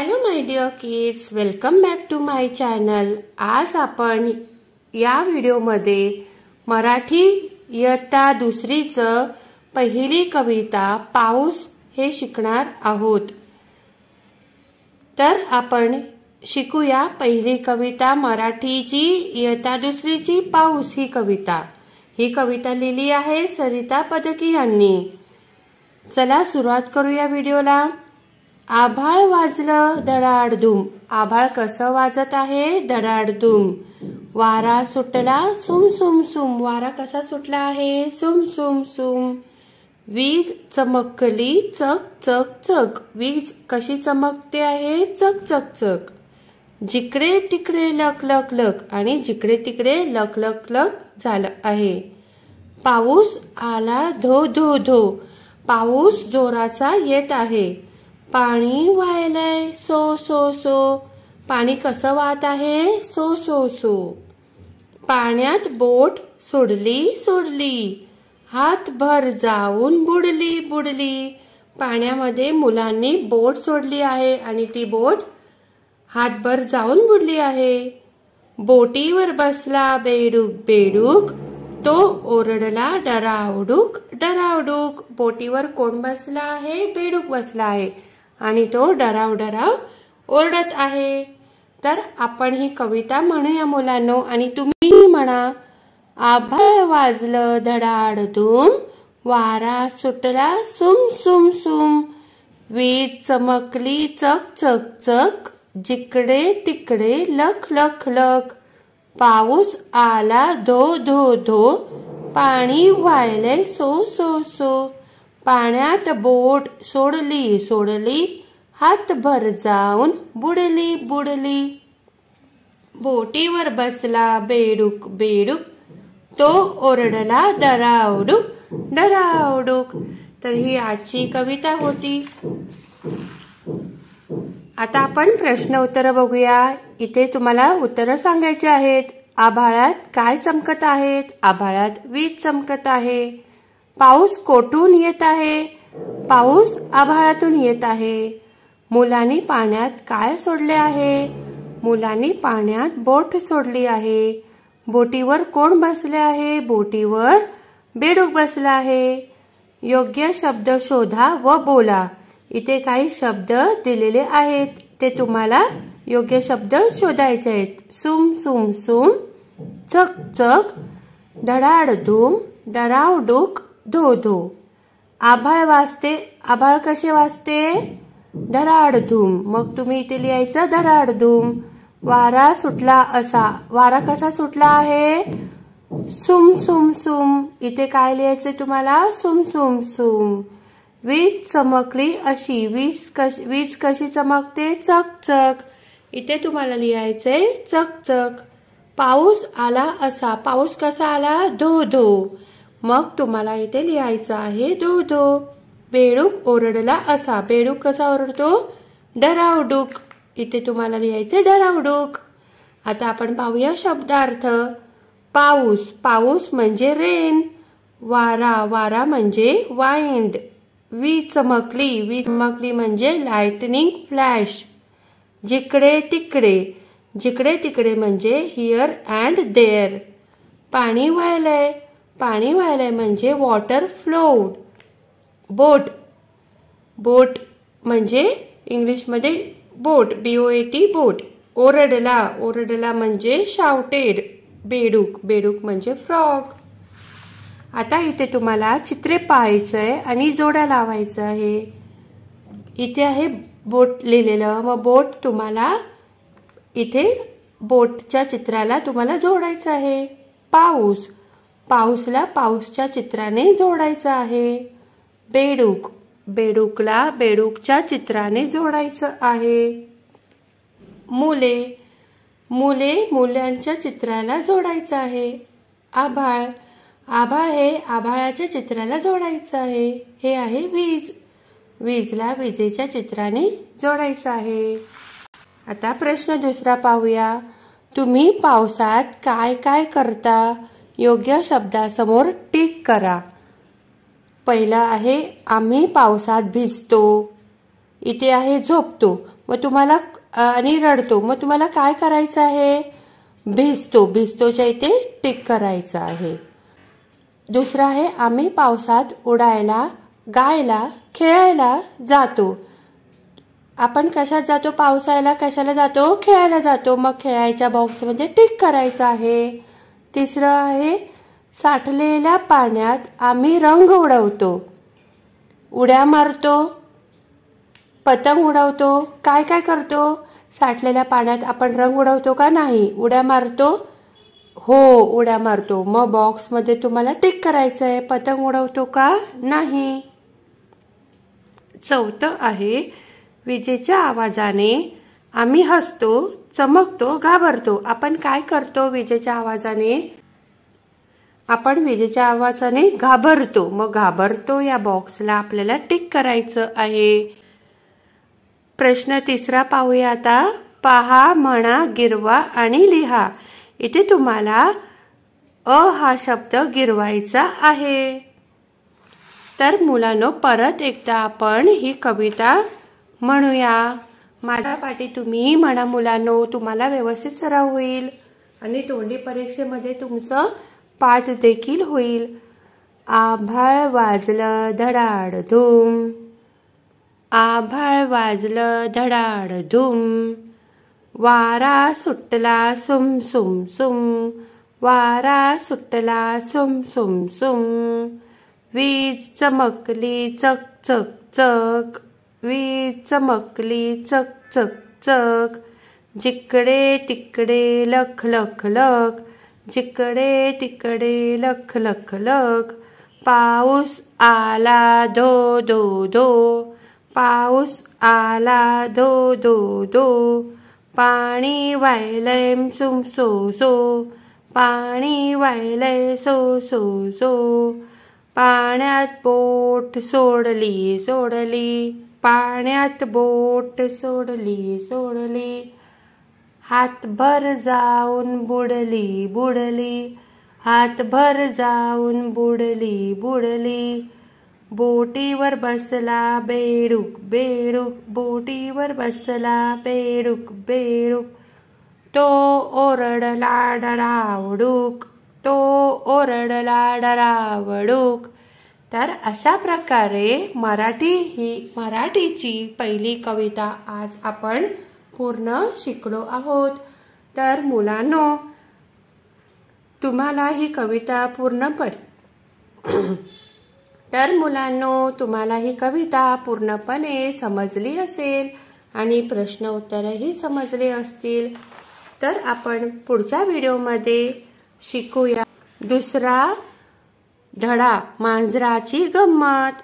Hello my dear kids, welcome back to my channel. आज आपण या व्हिडिओमध्ये मराठी इयत्ता दुसरीचं पहिली कविता पाऊस हे शिकणार आहोत। तर आपण शिकूया पहिली कविता मराठीची इयत्ता दुसरीची पाऊस ही कविता। ही कविता लिहिली आहे सरिता पदकी यांनी। चला सुरुवात करूया व्हिडिओला। आभाळ वाजलं धडाडधूम। आभाळ कसं वाजत आहे? धडाडधूम। वारा सुटला सुम सुम सुम। वारा कसा सुटला आहे? सुम सुम सुम। वीज चमकली चक चक चक। वीज कशी चमकते आहे? चक चक चक। जिकडे तिकडे लक लक लक। आणि जिकडे तिकडे लक लक लक झालं आहे। पाऊस आला धो धो धो। पाऊस जोराचा येत आहे। पाणी वाहलंय सो सो सो। पाणी कसं वाहत आहे? So so so. पाण्यात बोट सोडली सोडली। हात भर जाऊन बुडली बुडली। पाण्यामध्ये मुलांनी बोट सोडली आहे आणि ती बोट हातभर जाऊन बुडली आहे। बोटीवर बसला बेडूक बेडूक। तो ओरडला डरावडूक डरावडूक। बोटीवर कोण बसला आहे? बेडूक बसला आहे आणि तो डराव डराव ओरडत आहे। तर आपण ही कविता म्हणूया मुलांनो, आणि तुम्ही म्हणा। आभाळ वाजलं धडाडधूम। वारा सुटला सुम सुम सुम। वीज चमकली चक चक चक। जिकडे तिकडे लख लख लख। पाऊस आला धो धो धो। पाणी वाहलंय सो सो सो। पाण्यात बोट सोडली सोडली। हातभर जाऊन बुडली बुडली। बोटीवर बसला बेडूक बेडूक। तो ओरडला डरावडूक डरावडूक। तर ही आजची कविता होती। आता आपण प्रश्न उत्तर बघूया। इथे तुम्हाला उत्तर सांगायची आहेत। आभाळात काय चमकत आहेत? आभाळात वीज चमकत आहे। पाऊस कोठून येत आहे? पाऊस आभाळातून येत आहे। मुलांनी पाण्यात काय सोडले आहे? मुलांनी पाण्यात बोट सोडली आहे। बोटीवर कोण बसले आहे? बोटीवर बेडूक बसला आहे। योग्य शब्द शोधा व बोला। इथे काही शब्द दिलेले आहेत, ते तुम्हाला योग्य शब्द शोधायचे आहेत। सुम सुम सुम, चक चक, धडाडधूम, डरावडूक, धो धो। आभाळ वाजते। आभाळ कसे वाजते? धडाडधूम। मग तुम्ही इथे लिहायचं धडाडधूम। वारा सुटला असा। वारा कसा सुटला आहे? सुम सुम सुम। इथे काय लिहायचं तुम्हाला? सुम सुम सुम। वीज चमकली अशी। वीज कशी चमकते? चक चक। इथे तुम्हाला लिहायचंय चक चक। पाऊस आला असा। पाऊस कसा आला? धो धो। मग तुम्हाला इथे लिहायचं आहे धो धो। बेडूक ओरडला असा। बेडूक कसा ओरडतो? डरावडूक। इथे तुम्हाला लिहायचे डरावडूक। आता आपण पाहूया शब्दार्थ। पाऊस। पाऊस म्हणजे रेन। वारा। वारा म्हणजे वाइंड। वीज चमकली। वीज चमकली म्हणजे लाइटनिंग फ्लॅश। जिकडे तिकडे। जिकडे तिकडे म्हणजे हिअर अँड देअर। पाणी वाहलंय। पाणी वाहलंय म्हणजे वॉटर फ्लोड। बोट। बोट म्हणजे इंग्लिशमध्ये बोट, BOAT बोट। ओरडला। ओरडला म्हणजे शाउटेड। बेडूक। बेडूक म्हणजे फ्रॉग। आता इथे तुम्हाला चित्रे पाहायचंय आणि जोड्या लावायचं आहे। इथे आहे बोट लिहिलेलं, मग बोट तुम्हाला इथे बोटच्या चित्राला तुम्हाला जोडायचं आहे। पाऊस। पाऊसला पाऊसच्या चित्राने जोडायचं आहे। बेडूक। बेडूकला बेडूकच्या चित्राने जोडायचं आहे। मुले। मुले मुलांच्या चित्राला जोडायचं आहे। आभाळ। आभाळ हे आभाळाच्या चित्राला जोडायचं आहे। हे आहे वीज। वीजला विजेच्या चित्राने जोडायचं आहे। आता प्रश्न दुसरा पाहूया। तुम्ही पावसात काय काय करता? योग्य शब्दासमोर टिक करा। पहिला आहे आम्ही पावसात भिजतो। इथे आहे झोपतो, मग तुम्हाला आणि रडतो, मग तुम्हाला काय करायचं आहे? भिजतो, भिजतोच्या इथे टिक करायचं आहे. दुसरा आहे आम्ही पावसात उडायला, गायला, खेळायला जातो. आपण कशात जातो? पावसाळ्याला कशाला जातो? खेळायला जातो. मग खेळायच्या बॉक्समध्ये टिक करायचं आहे. तिसरं आहे साठलेल्या पाण्यात आम्ही रंग उडवतो, उड्या मारतो, पतंग उडवतो. काय काय करतो? साठलेल्या पाण्यात आपण रंग उडवतो का नाही? उड्या मारतो? हो, उड्या मारतो. मग बॉक्समध्ये तुम्हाला टिक करायचं आहे. पतंग उडवतो का नाही? चौथं आहे विजेच्या आवाजाने आम्ही हसतो, चमकतो, घाबरतो. आपण काय करतो विजेच्या आवाजाने? आपण विजेच्या आवाजाने घाबरतो. मग घाबरतो या बॉक्सला आपल्याला टिक करायचं आहे. प्रश्न तिसरा पाहूया आता. पहा, म्हणा, गिरवा आणि लिहा. इथे तुम्हाला अ हा शब्द गिरवायचा आहे. तर मुलांनो, परत एकदा आपण ही कविता म्हणूया. माझ्या पाठी तुम्ही म्हणा मुलांनो, तुम्हाला व्यवस्थित सराव होईल आणि तोंडी परीक्षेमध्ये तुमचं पाठ देखील होईल. आभाळ वाजलं धडाड धूम, आभाळ वाजलं धडाड धूम, वारा सुटला सुम सुम सुम, वारा सुटला सुम सुम सुम, वीज चमकली चक चक चक, वीज चमकली चक चक चक, जिकडे तिकडे लख लख लख, जिकडे तिकडे लख लख लख, पाऊस आला धो धो धो, पाऊस आला धो धो धो, पाणी वाहिलंय सुम सो सो, पाणी वाहिलंय सो सो सो, पाण्यात बोट सोडली सोडली, पाण्यात बोट सोडली सोडली, हातभर जाऊन बुडली बुडली, हातभर जाऊन बुडली बुडली, बोटीवर बसला बेडूक बेडूक, बोटीवर बसला बेडूक बेडूक, तो ओरडला डरावडूक, तो ओरडला डरावडूक. तर अशा प्रकारे मराठीची पहिली कविता आज आपण पूर्ण शिकलो आहोत. तर मुलांनो, तुम्हाला ही कविता पूर्णपणे समजली असेल आणि प्रश्न उत्तरही समजले असतील. तर आपण पुढच्या व्हिडिओमध्ये शिकूया दुसरा धडा, मांजराची गंमत.